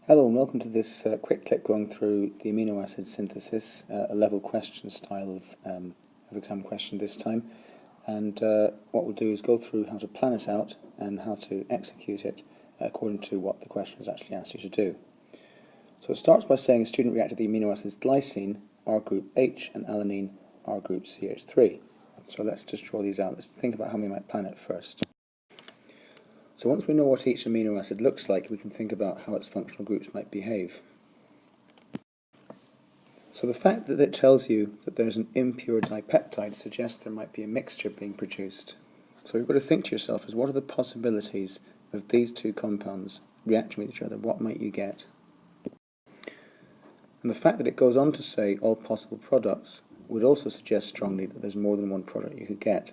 Hello and welcome to this quick clip going through the amino acid synthesis, a level question style of exam question this time. And what we'll do is go through how to plan it out and how to execute it according to what the question has actually asked you to do. So it starts by saying a student reacted the amino acids glycine, R group H, and alanine, R group CH3. So let's just draw these out. Let's think about how we might plan it first. So once we know what each amino acid looks like, we can think about how its functional groups might behave. So the fact that it tells you that there's an impure dipeptide suggests there might be a mixture being produced. So you've got to think to yourself is what are the possibilities of these two compounds reacting with each other? What might you get? And the fact that it goes on to say all possible products would also suggest strongly that there's more than one product you could get.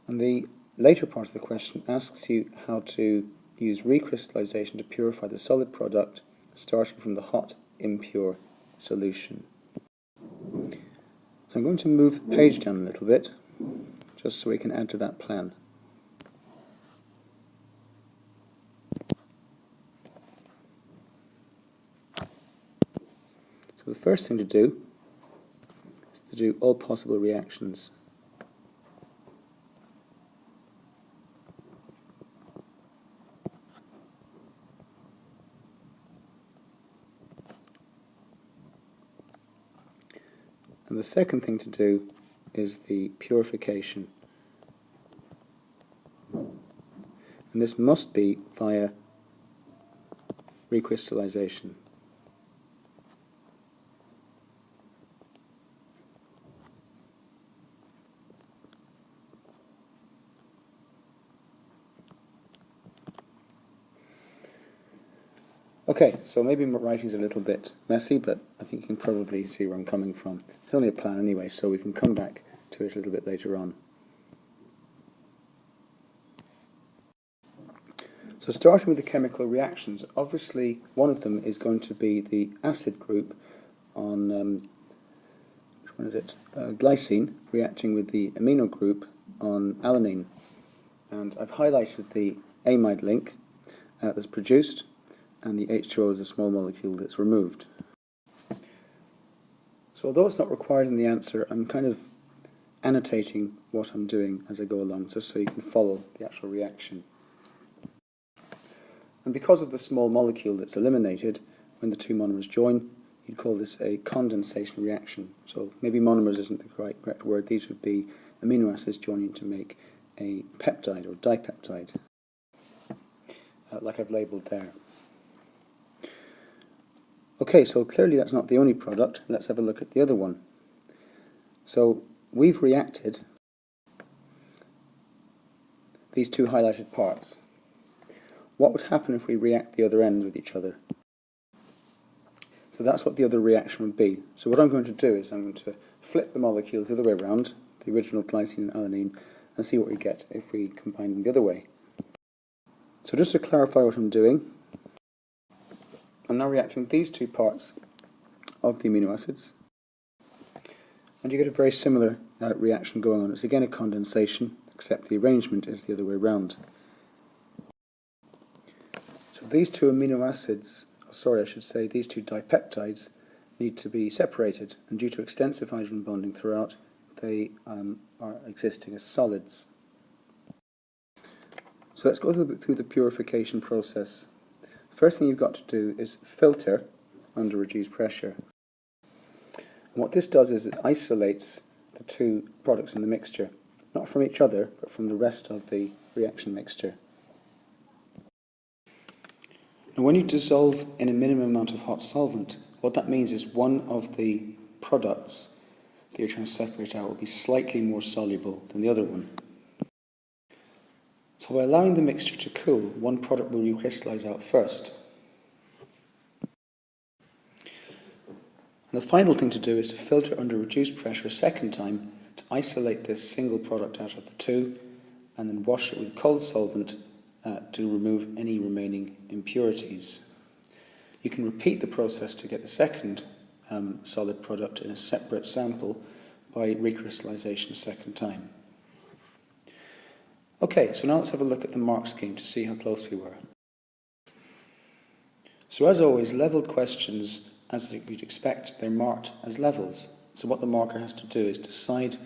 And the later part of the question asks you how to use recrystallization to purify the solid product, starting from the hot, impure solution. So I'm going to move the page down a little bit, just so we can add to that plan. So the first thing to do is to do all possible reactions. And the second thing to do is the purification. And this must be via recrystallization. Okay, so maybe my writing's a little bit messy, but I think you can probably see where I'm coming from. It's only a plan anyway, so we can come back to it a little bit later on. So starting with the chemical reactions, obviously one of them is going to be the acid group on, which one is it? Glycine reacting with the amino group on alanine. And I've highlighted the amide link that's produced, and the H2O is a small molecule that's removed. So although it's not required in the answer, I'm kind of annotating what I'm doing as I go along, just so you can follow the actual reaction. And because of the small molecule that's eliminated, when the two monomers join, you'd call this a condensation reaction. So maybe monomers isn't the correct word, these would be amino acids joining to make a peptide or dipeptide, like I've labelled there. Okay, so clearly that's not the only product. Let's have a look at the other one. So we've reacted these two highlighted parts. What would happen if we react the other ends with each other? So that's what the other reaction would be. So what I'm going to do is I'm going to flip the molecules the other way around, the original glycine and alanine, and see what we get if we combine them the other way. So just to clarify what I'm doing, I'm now reacting with these two parts of the amino acids, and you get a very similar reaction going on. It's again a condensation, except the arrangement is the other way around. So these two amino acids, these two dipeptides need to be separated, and due to extensive hydrogen bonding throughout, they are existing as solids. So let's go through the purification process. First thing you've got to do is filter under reduced pressure. And what this does is it isolates the two products in the mixture, not from each other, but from the rest of the reaction mixture. Now when you dissolve in a minimum amount of hot solvent, what that means is one of the products that you're trying to separate out will be slightly more soluble than the other one. So by allowing the mixture to cool, one product will recrystallize out first. And the final thing to do is to filter under reduced pressure a second time to isolate this single product out of the two, and then wash it with cold solvent to remove any remaining impurities. You can repeat the process to get the second solid product in a separate sample by recrystallization a second time. Okay, so now let's have a look at the mark scheme to see how close we were. So as always, levelled questions, as you'd expect, they're marked as levels. So what the marker has to do is decide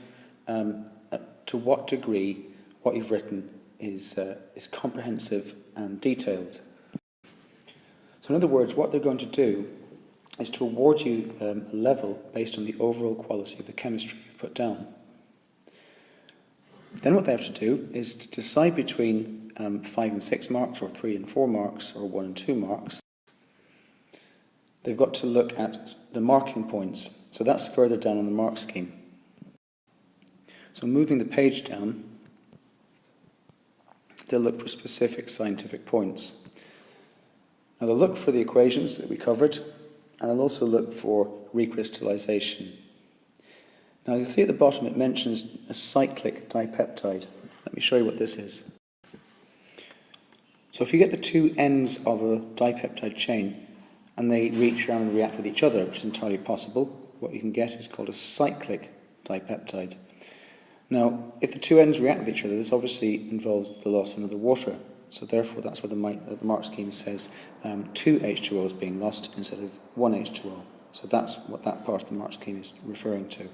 to what degree what you've written is comprehensive and detailed. So in other words, what they're going to do is to award you a level based on the overall quality of the chemistry you've put down. Then what they have to do is to decide between 5 and 6 marks, or 3 and 4 marks, or 1 and 2 marks. They've got to look at the marking points. So that's further down on the mark scheme. So moving the page down, they'll look for specific scientific points. Now they'll look for the equations that we covered, and they'll also look for recrystallization. Now you'll see at the bottom it mentions a cyclic dipeptide. Let me show you what this is. So if you get the two ends of a dipeptide chain and they reach around and react with each other, which is entirely possible, what you can get is called a cyclic dipeptide. Now, if the two ends react with each other, this obviously involves the loss of another water. So therefore, that's why the mark scheme says 2 H2Os being lost instead of 1 H2O. So that's what that part of the mark scheme is referring to.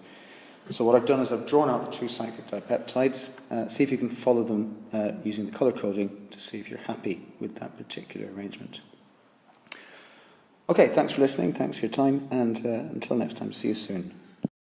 So what I've done is I've drawn out the two cyclic dipeptides. See if you can follow them using the colour coding to see if you're happy with that particular arrangement. Okay, thanks for listening, thanks for your time, and until next time, see you soon.